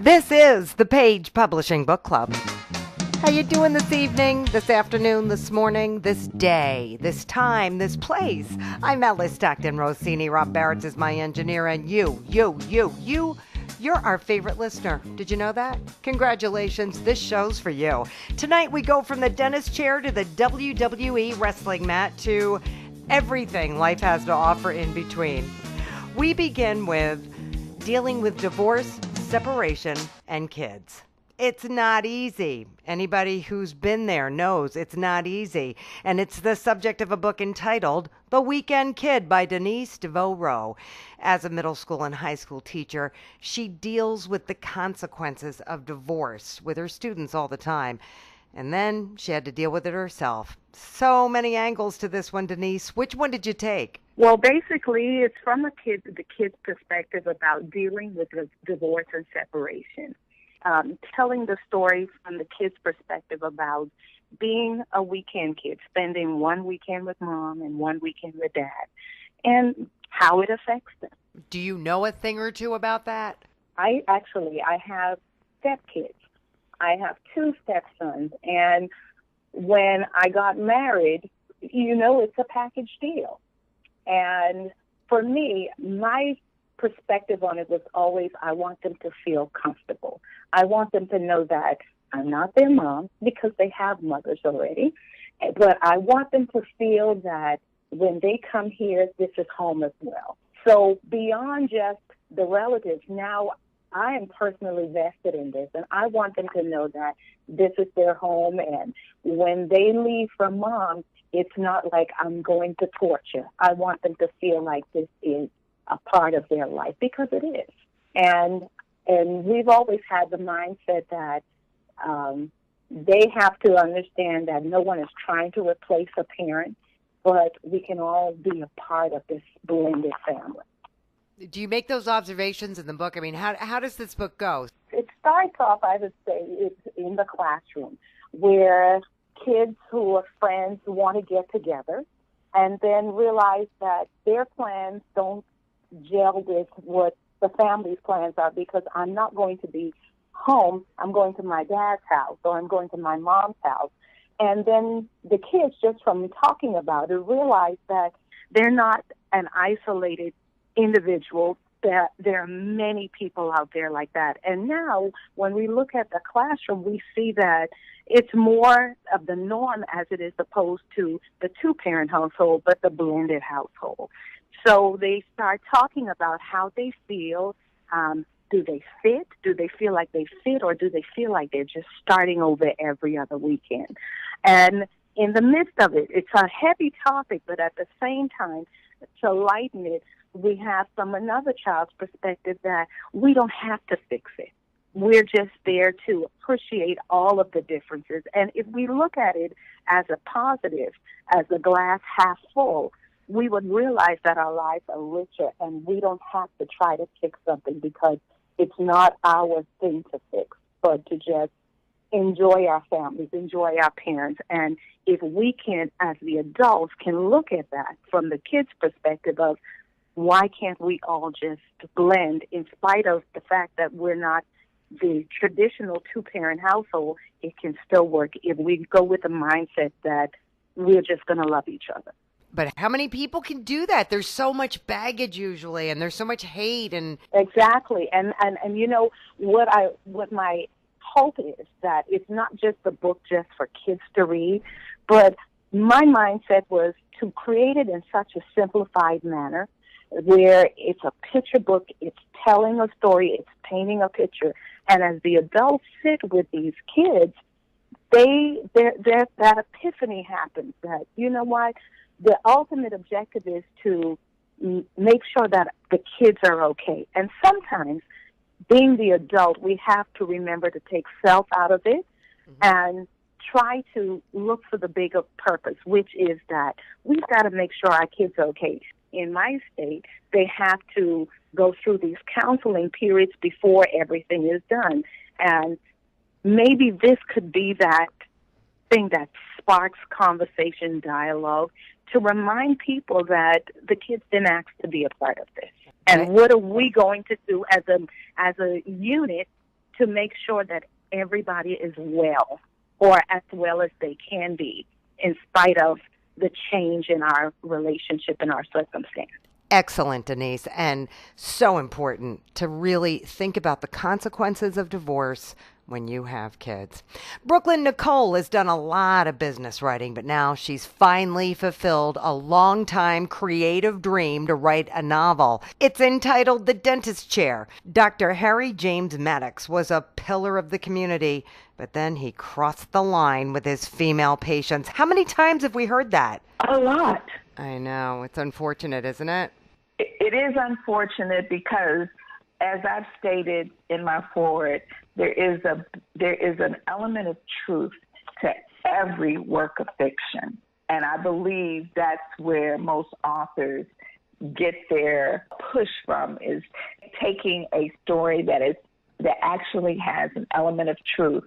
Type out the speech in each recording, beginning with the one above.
This is the Page Publishing Book Club. How you doing this evening, this afternoon, this morning, this day, this time, this place? I'm Alice Stockton Rossini. Rob Barrett is my engineer, and you're our favorite listener. Did you know that? Congratulations, this show's for you. Tonight we go from the dentist chair to the WWE wrestling mat to everything life has to offer in between. We begin with dealing with divorce, separation, and kids. It's not easy. Anybody who's been there knows it's not easy. And it's the subject of a book entitled The Weekend Kid by Denise DeVoe-Rowe. As a middle school and high school teacher, she deals with the consequences of divorce with her students all the time. And then she had to deal with it herself. So many angles to this one, Denise. Which one did you take? Well, basically, it's from the kid's perspective about dealing with the divorce and separation. Telling the story from the kid's perspective about being a weekend kid, spending one weekend with mom and one weekend with dad, and how it affects them. Do you know a thing or two about that? I have stepkids. I have two stepsons, and when I got married, it's a package deal. And for me, my perspective on it was always, I want them to feel comfortable. I want them to know that I'm not their mom because they have mothers already, but I want them to feel that when they come here, this is home as well. So beyond just the relatives, now I am personally vested in this, and I want them to know that this is their home, and when they leave from mom, it's not like I'm going to torture. I want them to feel like this is a part of their life, because it is. And we've always had the mindset that they have to understand that no one is trying to replace a parent, but we can all be a part of this blended family. Do you make those observations in the book? I mean, how does this book go? It starts off, I would say, it's in the classroom, where kids who are friends want to get together and then realize that their plans don't gel with what the family's plans are, because I'm not going to be home. I'm going to my dad's house, or I'm going to my mom's house. And then the kids, just from talking about it, realize that they're not an isolated individual, that there are many people out there like that. And now, when we look at the classroom, we see that it's more of the norm as it is opposed to the two-parent household, but the blended household. So they start talking about how they feel. Do they fit? Do they feel like they fit, or do they feel like they're just starting over every other weekend? And in the midst of it, it's a heavy topic, but at the same time, to lighten it, we have from another child's perspective that we don't have to fix it. We're just there to appreciate all of the differences. And if we look at it as a positive, as a glass half full, we would realize that our lives are richer, and we don't have to try to fix something, because it's not our thing to fix, but to just enjoy our families, enjoy our parents. And if we can, as the adults, can look at that from the kids' perspective of, why can't we all just blend, in spite of the fact that we're not the traditional two-parent household? It can still work if we go with the mindset that we're just going to love each other. But how many people can do that? There's so much baggage usually, and there's so much hate. And exactly. And what my hope is that it's not just a book just for kids to read, but my mindset was to create it in such a simplified manner, where it's a picture book, it's telling a story, it's painting a picture. And as the adults sit with these kids, that epiphany happens that, you know what, the ultimate objective is to make sure that the kids are okay. And sometimes, being the adult, we have to remember to take self out of it and try to look for the bigger purpose, which is that we've got to make sure our kids are okay. In my state, they have to go through these counseling periods before everything is done. And maybe this could be that thing that sparks conversation, dialogue, to remind people that the kids didn't ask to be a part of this. And what are we going to do as a unit to make sure that everybody is well, or as well as they can be, in spite of the change in our relationship and our circumstance. Excellent, Denise, and so important to really think about the consequences of divorce when you have kids. Brooklyn Nicole has done a lot of business writing, but now she's finally fulfilled a long-time creative dream to write a novel. It's entitled The Dentist Chair. Dr. Harry James Maddox was a pillar of the community, but then he crossed the line with his female patients. How many times have we heard that? A lot. I know. It's unfortunate, isn't it? It is unfortunate because, as I've stated in my foreword, there is an element of truth to every work of fiction. And I believe that's where most authors get their push from, is taking a story that actually has an element of truth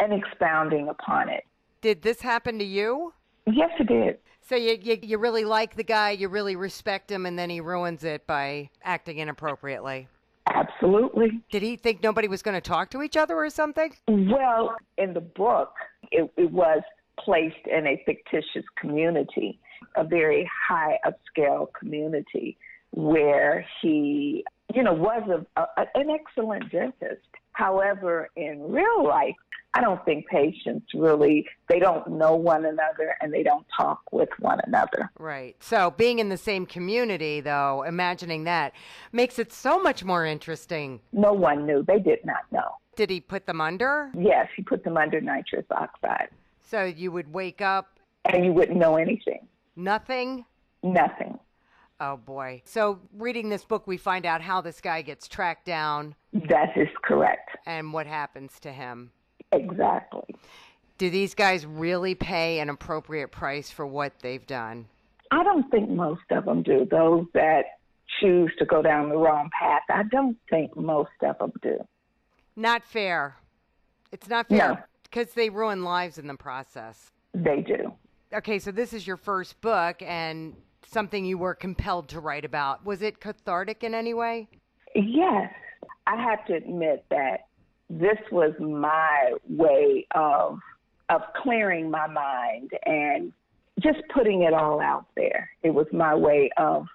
and expounding upon it. Did this happen to you? Yes, it did. So you really like the guy, you really respect him, and then he ruins it by acting inappropriately. Absolutely. Did he think nobody was going to talk to each other or something? Well, in the book, it was placed in a fictitious community, a very high upscale community, where he, was an excellent dentist. However, in real life, I don't think patients really, they don't know one another and they don't talk with one another. Right. So being in the same community, though, imagining that makes it so much more interesting. No one knew. They did not know. Did he put them under? Yes, he put them under nitrous oxide. So you would wake up? And you wouldn't know anything. Nothing? Nothing. Oh, boy. So reading this book, we find out how this guy gets tracked down. That is correct. And what happens to him. Exactly. Do these guys really pay an appropriate price for what they've done? I don't think most of them do. Those that choose to go down the wrong path, I don't think most of them do. Not fair. It's not fair. No. Because they ruin lives in the process. They do. Okay, so this is your first book and something you were compelled to write about. Was it cathartic in any way? Yes. I have to admit that this was my way of clearing my mind and just putting it all out there. It was my way of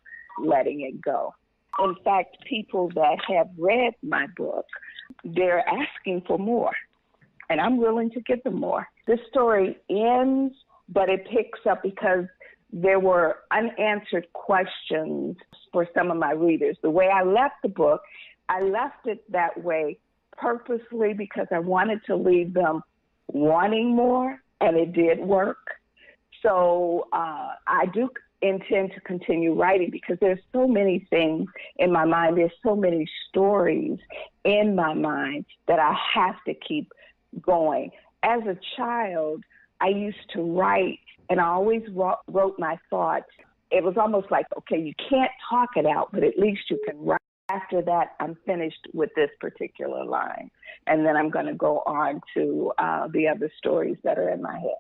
letting it go. In fact, people that have read my book, they're asking for more, and I'm willing to give them more. This story ends, but it picks up because there were unanswered questions for some of my readers. The way I left the book, I left it that way purposely because I wanted to leave them wanting more, and it did work. So I do intend to continue writing because there's so many things in my mind. There's so many stories in my mind that I have to keep going. As a child, I used to write, and I always wrote my thoughts. It was almost like, okay, you can't talk it out, but at least you can write. After that, I'm finished with this particular line, and then I'm going to go on to the other stories that are in my head.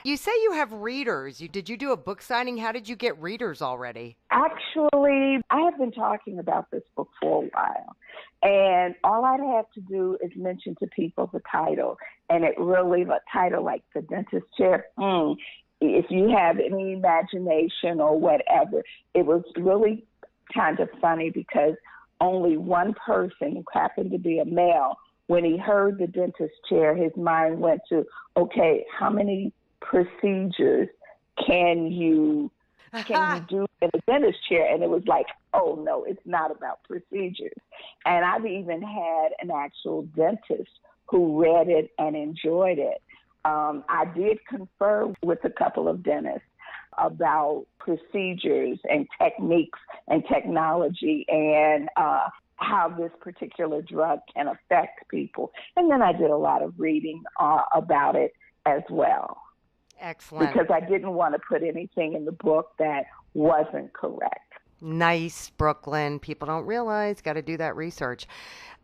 You say you have readers. Did you do a book signing? How did you get readers already? Actually, I have been talking about this book for a while, and all I'd have to do is mention to people the title, and it really, the title like The Dentist Chair, if you have any imagination or whatever, it was really kind of funny because only one person, who happened to be a male, when he heard the dentist chair, his mind went to, okay, how many procedures can you do in a dentist chair? And it was like, oh no, it's not about procedures. And I've even had an actual dentist who read it and enjoyed it. I did confer with a couple of dentists about procedures and techniques and technology and how this particular drug can affect people. And then I did a lot of reading about it as well. Excellent. Because I didn't want to put anything in the book that wasn't correct. Nice, Brooklyn. People don't realize, got to do that research.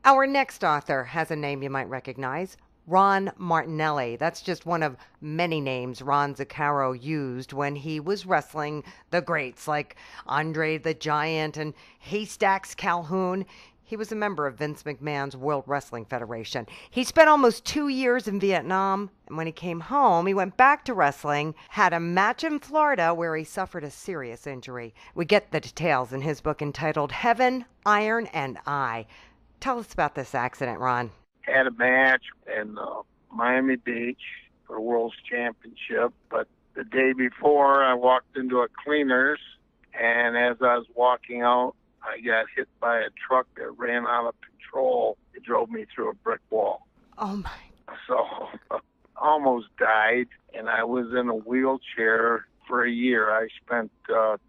Our next author has a name you might recognize. Ron Martinelli. That's just one of many names Ron Zuccaro used when he was wrestling the greats like Andre the Giant and Haystacks Calhoun. He was a member of Vince McMahon's World Wrestling Federation. He spent almost 2 years in Vietnam, and when he came home, he went back to wrestling, had a match in Florida where he suffered a serious injury. We get the details in his book entitled Heaven, Iron, and I. Tell us about this accident, Ron. Had a match in Miami Beach for the World's Championship, but the day before I walked into a cleaner's, and as I was walking out, I got hit by a truck that ran out of control. It drove me through a brick wall. Oh, my. So almost died, and I was in a wheelchair for a year. I spent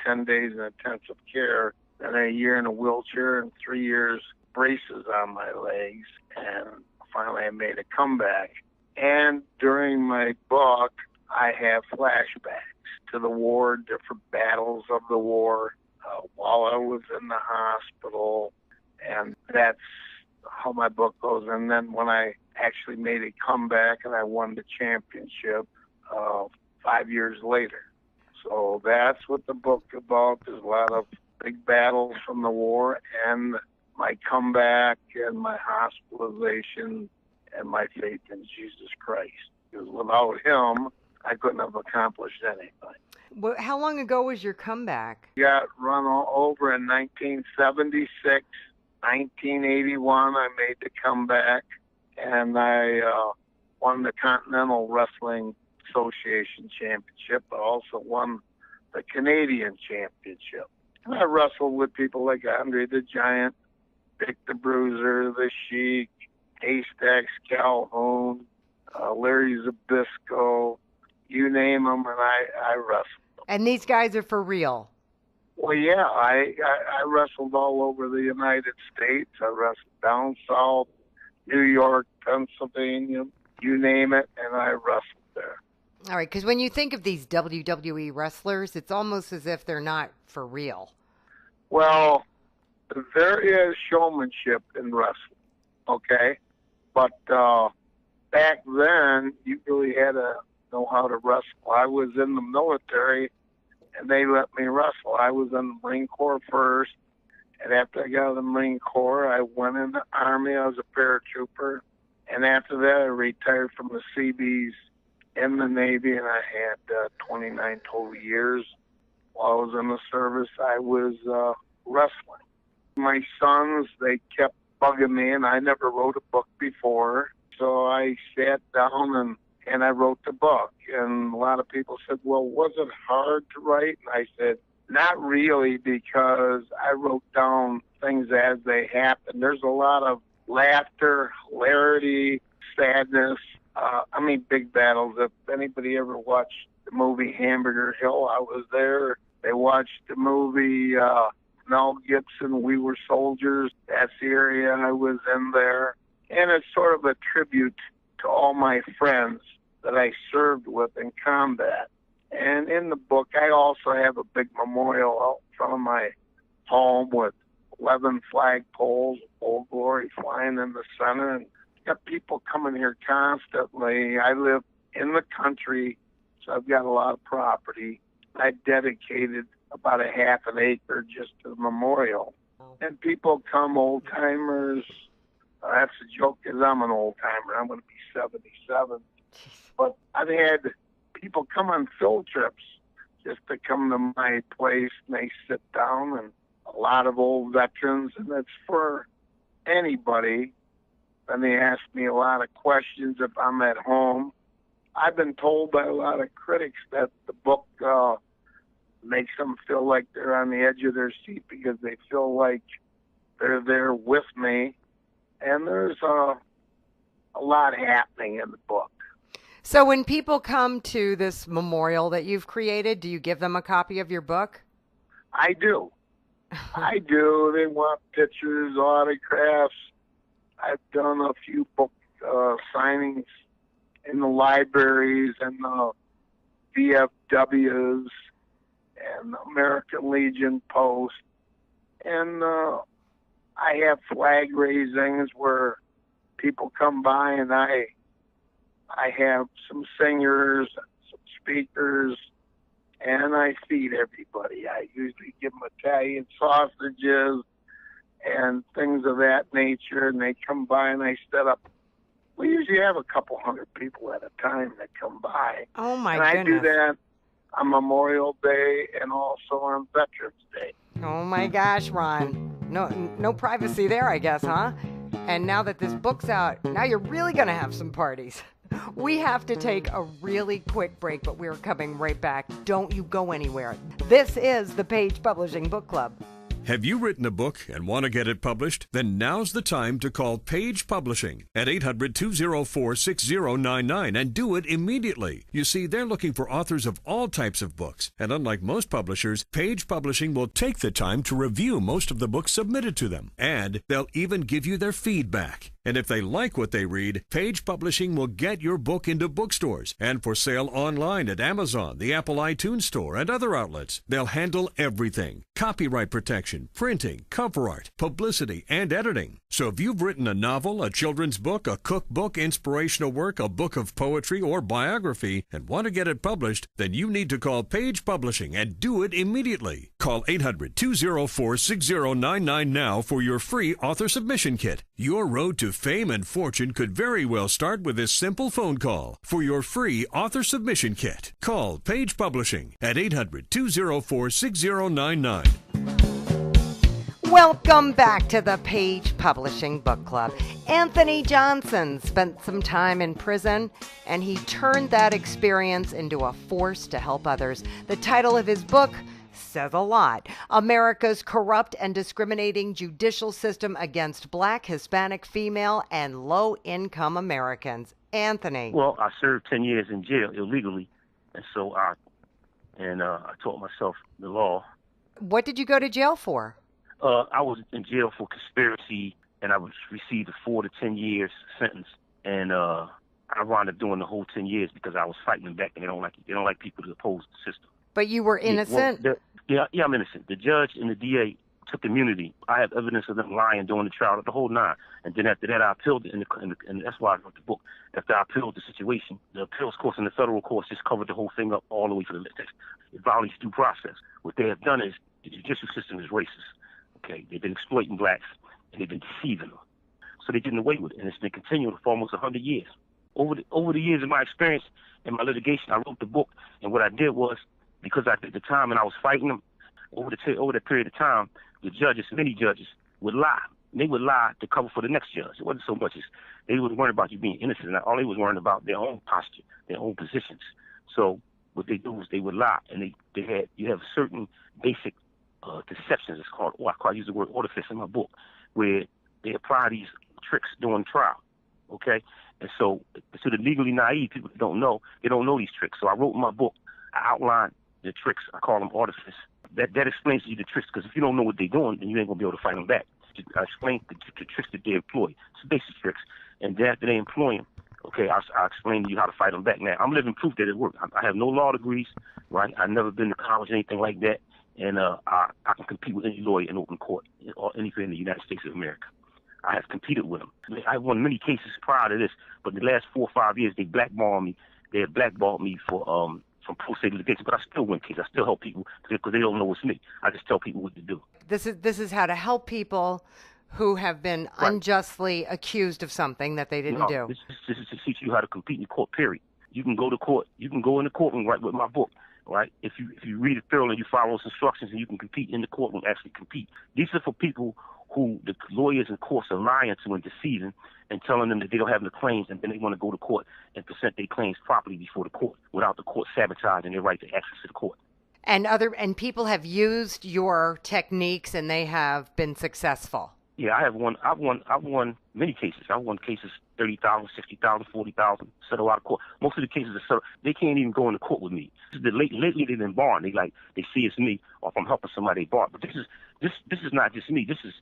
10 days in intensive care, then a year in a wheelchair, and 3 years braces on my legs, and finally I made a comeback. And during my book, I have flashbacks to the war, different battles of the war, while I was in the hospital, and that's how my book goes. And then when I actually made a comeback and I won the championship 5 years later. So that's what the book's about. There's a lot of big battles from the war and my comeback and my hospitalization and my faith in Jesus Christ. Because without him, I couldn't have accomplished anything. Well, how long ago was your comeback? Got run all over in 1976. 1981, I made the comeback, and I won the Continental Wrestling Association Championship, but also won the Canadian Championship. And I wrestled with people like Andre the Giant, Dick the Bruiser, The Sheik, Haystacks Calhoun, Larry Zbyszko, you name them, and I wrestled them. And these guys are for real? Well, yeah, I wrestled all over the United States. I wrestled down south, New York, Pennsylvania, you name it, and I wrestled there. All right, because when you think of these WWE wrestlers, it's almost as if they're not for real. Well, there is showmanship in wrestling, okay? But back then, you really had to know how to wrestle. I was in the military, and they let me wrestle. I was in the Marine Corps first, and after I got out of the Marine Corps, I went in the Army. I was a paratrooper, and after that, I retired from the Seabees in the Navy, and I had 29 total years. While I was in the service, I was wrestling. My sons, they kept bugging me, and I never wrote a book before, so I sat down and I wrote the book. And a lot of people said, well, was it hard to write? And I said, not really, because I wrote down things as they happened. There's a lot of laughter, hilarity, sadness. Big battles. If anybody ever watched the movie Hamburger Hill, I was there. They watched the movie Mel Gibson, We Were Soldiers. That's the area I was in there. And it's sort of a tribute to all my friends that I served with in combat. And in the book, I also have a big memorial out front of my home with 11 flagpoles, Old Glory flying in the center. And got people coming here constantly. I live in the country, so I've got a lot of property. I dedicated about a half an acre just to the memorial. And people come, old timers. That's a joke, because I'm an old timer. I'm going to be 77. But I've had people come on field trips just to come to my place, and they sit down, and a lot of old veterans, and it's for anybody. And they ask me a lot of questions if I'm at home. I've been told by a lot of critics that the book makes them feel like they're on the edge of their seat because they feel like they're there with me. And there's a lot happening in the book. So when people come to this memorial that you've created, do you give them a copy of your book? I do. I do. They want pictures, autographs. I've done a few book signings in the libraries and the VFWs and American Legion Post. And I have flag raisings where people come by, and I have some singers, some speakers, and I feed everybody. I usually give them Italian sausages and things of that nature, and they come by and they set up. We usually have a couple hundred people at a time that come by. Oh, my and goodness. I do that on Memorial Day and also on Veterans Day. Oh, my gosh, Ron. No privacy there, I guess, huh? And now that this book's out, now you're really going to have some parties. We have to take a really quick break, but we're coming right back. Don't you go anywhere. This is the Page Publishing Book Club. Have you written a book and want to get it published? Then now's the time to call Page Publishing at 800-204-6099 and do it immediately. You see, they're looking for authors of all types of books. And unlike most publishers, Page Publishing will take the time to review most of the books submitted to them. And they'll even give you their feedback. And if they like what they read, Page Publishing will get your book into bookstores and for sale online at Amazon, the Apple iTunes Store, and other outlets. They'll handle everything: copyright protection, printing, cover art, publicity, and editing. So if you've written a novel, a children's book, a cookbook, inspirational work, a book of poetry, or biography, and want to get it published, then you need to call Page Publishing and do it immediately. Call 800-204-6099 now for your free author submission kit. Your road to fame and fortune could very well start with this simple phone call. For your free author submission kit, call Page Publishing at 800-204-6099. Welcome back to the Page Publishing Book Club. Anthony Johnson spent some time in prison, and he turned that experience into a force to help others. The title of his book says a lot: America's Corrupt and Discriminating Judicial System Against Black, Hispanic, Female, and Low-Income Americans. Anthony. Well, I served 10 years in jail illegally, and so I taught myself the law. What did you go to jail for? I was in jail for conspiracy, and I received a 4 to 10 years sentence. And I wound up doing the whole 10 years because I was fighting them back, and they don't like people to oppose the system. But you were innocent? Yeah, I'm innocent. The judge and the DA took immunity. I have evidence of them lying during the trial, the whole nine. And then after that, I appealed it, and that's why I wrote the book. After I appealed the situation, the appeals courts and the federal courts just covered the whole thing up all the way to the text. It violates due process. What they have done is the judicial system is racist. Okay, they've been exploiting blacks, and they've been deceiving them. So they're getting away with it, and it's been continuing for almost 100 years. Over the years of my experience in my litigation, I wrote the book, and what I did was, because at the time and I was fighting them, over the period of time, the judges, many judges, would lie. They would lie to cover for the next judge. It wasn't so much as they was worried about you being innocent. All they was worried about their own posture, their own positions. So what they do is they would lie, and you have certain basic deceptions. It's called, I use the word artifice in my book, where they apply these tricks during trial. Okay, and so to the legally naive people that don't know, they don't know these tricks. So I wrote in my book, I outlined the tricks. I call them artifice. That explains to you the tricks, because if you don't know what they're doing, then you ain't gonna be able to fight them back. I explain the tricks that they employ. It's basic tricks, and then after they employ them, okay, I explain to you how to fight them back. Now I'm living proof that it works. I have no law degrees, right? I've never been to college or anything like that. And I can compete with any lawyer in open court or anywhere in the United States of America. I have competed with them. I won many cases prior to this, but in the last 4 or 5 years, they blackballed me. They had blackballed me for from pro se litigation, but I still win cases. I still help people because they don't know it's me. I just tell people what to do. This is how to help people who have been unjustly accused of something that they didn't do. This is to teach you how to compete in court, period. You can go to court. You can go in the courtroom right with my book. Right? If you read it thoroughly, you follow those instructions, and you can compete in the courtroom, actually compete. These are for people who the lawyers and courts are lying to and deceiving and telling them that they don't have the claims, and then they want to go to court and present their claims properly before the court without the court sabotaging their right to access to the court. And people have used your techniques, and they have been successful. Yeah, I've won many cases. I've won cases $30,000, $60,000, $40,000. Settle out of court. Most of the cases are settled. They can't even go into court with me. Lately they've been barred. They see it's me, or if I'm helping somebody, they barred. But this is not just me. This is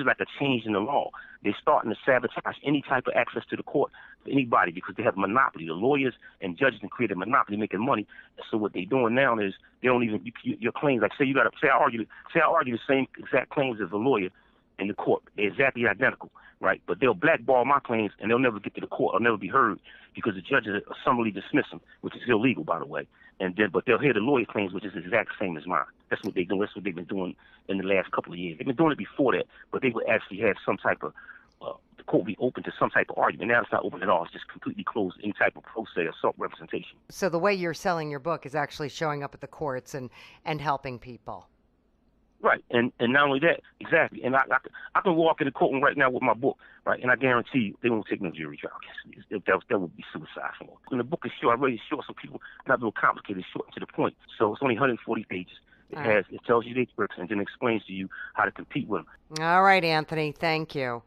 like a change in the law. They're starting to sabotage any type of access to the court for anybody because they have a monopoly. The lawyers and judges can create a monopoly, making money. And so what they're doing now is they don't even your claims. Like say I argue the same exact claims as a lawyer in the court. They're exactly identical, right? But they'll blackball my claims, and they'll never get to the court or never be heard because the judges summarily dismiss them, which is illegal, by the way. But they'll hear the lawyer claims, which is the exact same as mine. That's what they do. That's what they've been doing in the last couple of years. They've been doing it before that, but they would actually have some type of court be open to some type of argument. Now it's not open at all. It's just completely closed to any type of pro se or self-representation. So the way you're selling your book is actually showing up at the courts and helping people. Right, and not only that, exactly. And I can walk in the courtroom right now with my book, right, and I guarantee you they won't take no jury trial cases. That would be suicide for them. And the book is short. I really short, so people not real complicated, short and to the point. So it's only 140 pages. It tells you the tricks and then explains to you how to compete with them. All right, Anthony, thank you.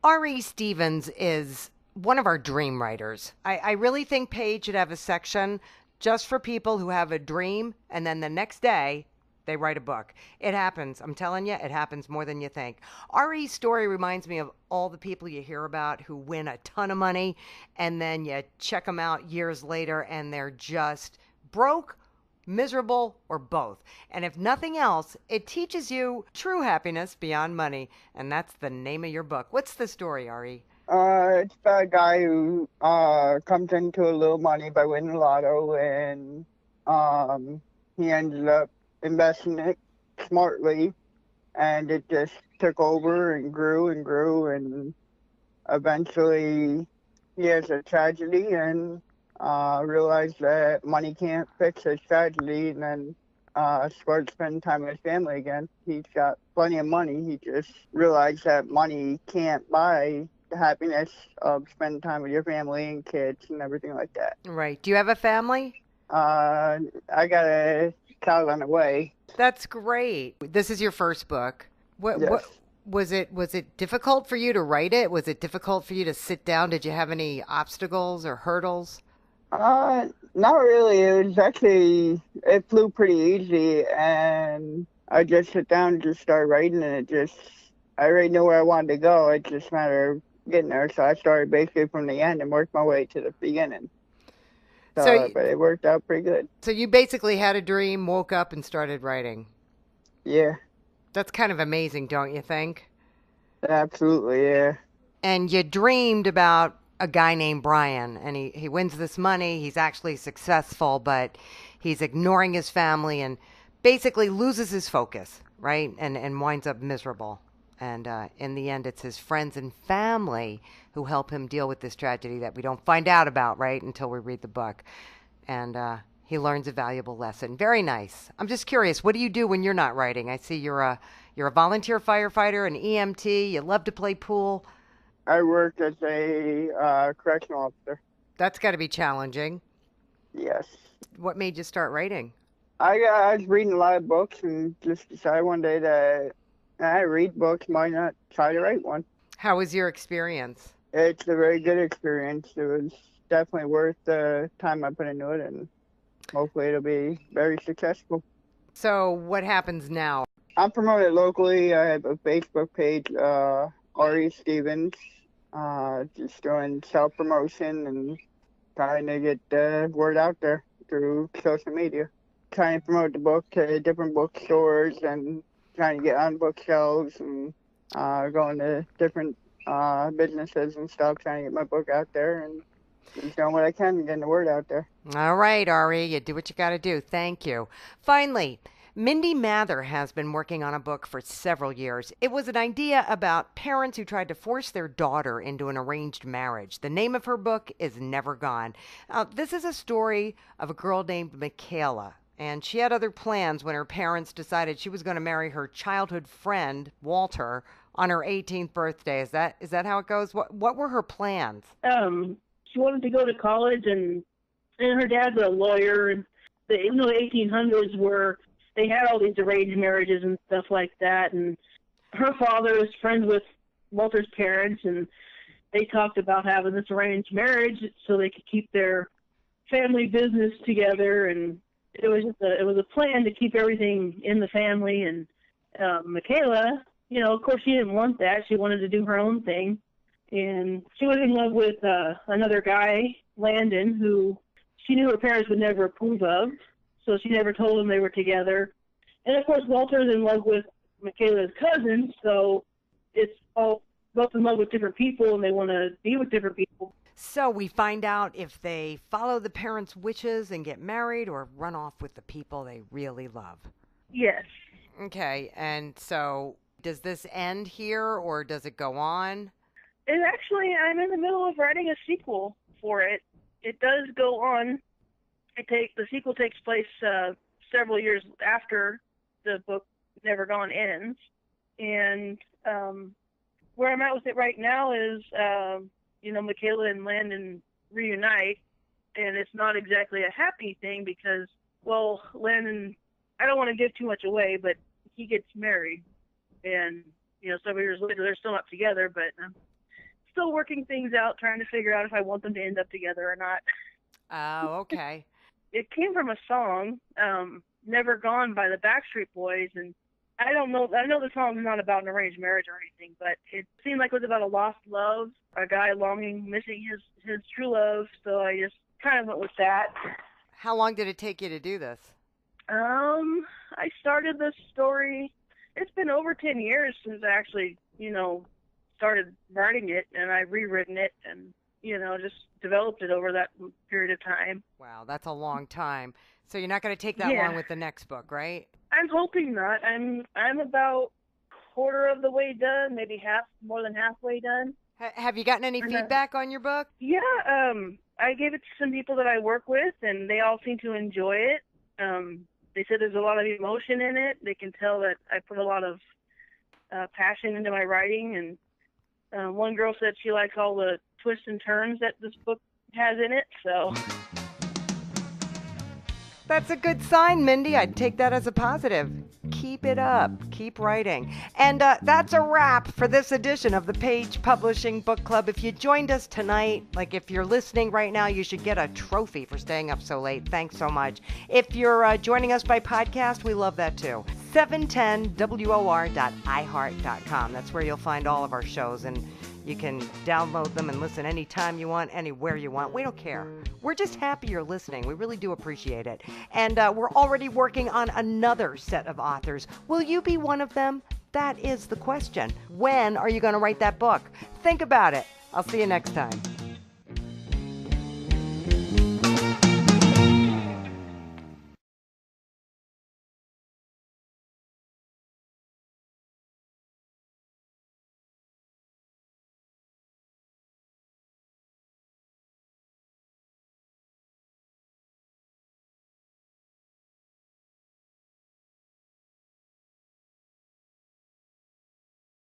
R.E. Stevens is one of our dream writers. I really think Page should have a section just for people who have a dream, and then the next day they write a book. It happens. I'm telling you, it happens more than you think. R.E.'s story reminds me of all the people you hear about who win a ton of money, and then you check them out years later, and they're just broke, miserable, or both. And if nothing else, it teaches you true happiness beyond money, and that's the name of your book. What's the story, R.E.? It's about a guy who comes into a little money by winning the lotto, and he ended up investing it smartly, and it just took over and grew, and eventually he has a tragedy and realized that money can't fix his tragedy, and then started spending time with his family again. He's got plenty of money. He just realized that money can't buy the happiness of spending time with your family and kids and everything like that. Right. Do you have a family? I got a child on the way. That's great. This is your first book. What was it difficult for you to write it? Was it difficult for you to sit down? Did you have any obstacles or hurdles? Not really. It flew pretty easy, and I just sit down and just start writing, and I already knew where I wanted to go. It's just a matter of getting there. So I started basically from the end and worked my way to the beginning. But it worked out pretty good. So you basically had a dream, woke up, and started writing. Yeah. That's kind of amazing, don't you think? Absolutely, yeah. And you dreamed about a guy named Brian, and he wins this money. He's actually successful, but he's ignoring his family and basically loses his focus, right? And winds up miserable. And in the end, it's his friends and family who help him deal with this tragedy that we don't find out about, right, until we read the book. And he learns a valuable lesson. Very nice. I'm just curious, what do you do when you're not writing? I see you're a volunteer firefighter, an EMT. You love to play pool. I work as a correctional officer. That's got to be challenging. Yes. What made you start writing? I was reading a lot of books and just decided one day that I read books, why not try to write one? How was your experience? It's a very good experience. It was definitely worth the time I put into it, and hopefully it'll be very successful. So what happens now? I'm promoted locally. I have a Facebook page, R.E. Stevens, just doing self-promotion and trying to get the word out there through social media. Trying to promote the book to different bookstores and trying to get on bookshelves and going to different businesses and stuff, trying to get my book out there and just doing what I can and getting the word out there. All right, Ari, you do what you got to do. Thank you. Finally, Mindy Mather has been working on a book for several years. It was an idea about parents who tried to force their daughter into an arranged marriage. The name of her book is Never Gone. This is a story of a girl named Michaela. And she had other plans when her parents decided she was going to marry her childhood friend, Walter, on her 18th birthday. Is that how it goes? What were her plans? She wanted to go to college, and her dad's a lawyer. And even though the 1800s they had all these arranged marriages and stuff like that. And her father was friends with Walter's parents, and they talked about having this arranged marriage so they could keep their family business together. And it was a plan to keep everything in the family. And Michaela, of course, she didn't want that. She wanted to do her own thing. And she was in love with another guy, Landon, who she knew her parents would never approve of. So she never told them they were together. And, of course, Walter's in love with Michaela's cousin. So it's all both in love with different people, and they want to be with different people. So we find out if they follow the parents' wishes and get married or run off with the people they really love. Yes. Okay, and so does this end here or does it go on? And actually, I'm in the middle of writing a sequel for it. It does go on. The sequel takes place several years after the book Never Gone ends. And where I'm at with it right now is, Michaela and Landon reunite, and it's not exactly a happy thing because, well, Landon, I don't want to give too much away, but he gets married. And, several years later, they're still not together, but I'm still working things out, trying to figure out if I want them to end up together or not. Oh, okay. It came from a song, Never Gone by the Backstreet Boys, and I know the song's not about an arranged marriage or anything, but it seemed like it was about a lost love, a guy missing his true love, so I just kind of went with that. How long did it take you to do this? I started this story, it's been over 10 years since I actually, started writing it, and I've rewritten it, and, just developed it over that period of time. Wow, that's a long time. So you're not going to take that long with the next book, right? I'm hoping not. I'm about quarter of the way done, maybe more than halfway done. Have you gotten any feedback on your book? Yeah, I gave it to some people that I work with, and they all seem to enjoy it. They said there's a lot of emotion in it. They can tell that I put a lot of passion into my writing, and one girl said she likes all the twists and turns that this book has in it, so... That's a good sign, Mindy. I'd take that as a positive. Keep it up. Keep writing. And that's a wrap for this edition of the Page Publishing Book Club. If you joined us tonight, like if you're listening right now, you should get a trophy for staying up so late. Thanks so much. If you're joining us by podcast, we love that too. 710WOR.iHeart.com. That's where you'll find all of our shows, and you can download them and listen anytime you want, anywhere you want. We don't care. We're just happy you're listening. We really do appreciate it. And we're already working on another set of authors. Will you be one of them? That is the question. When are you going to write that book? Think about it. I'll see you next time.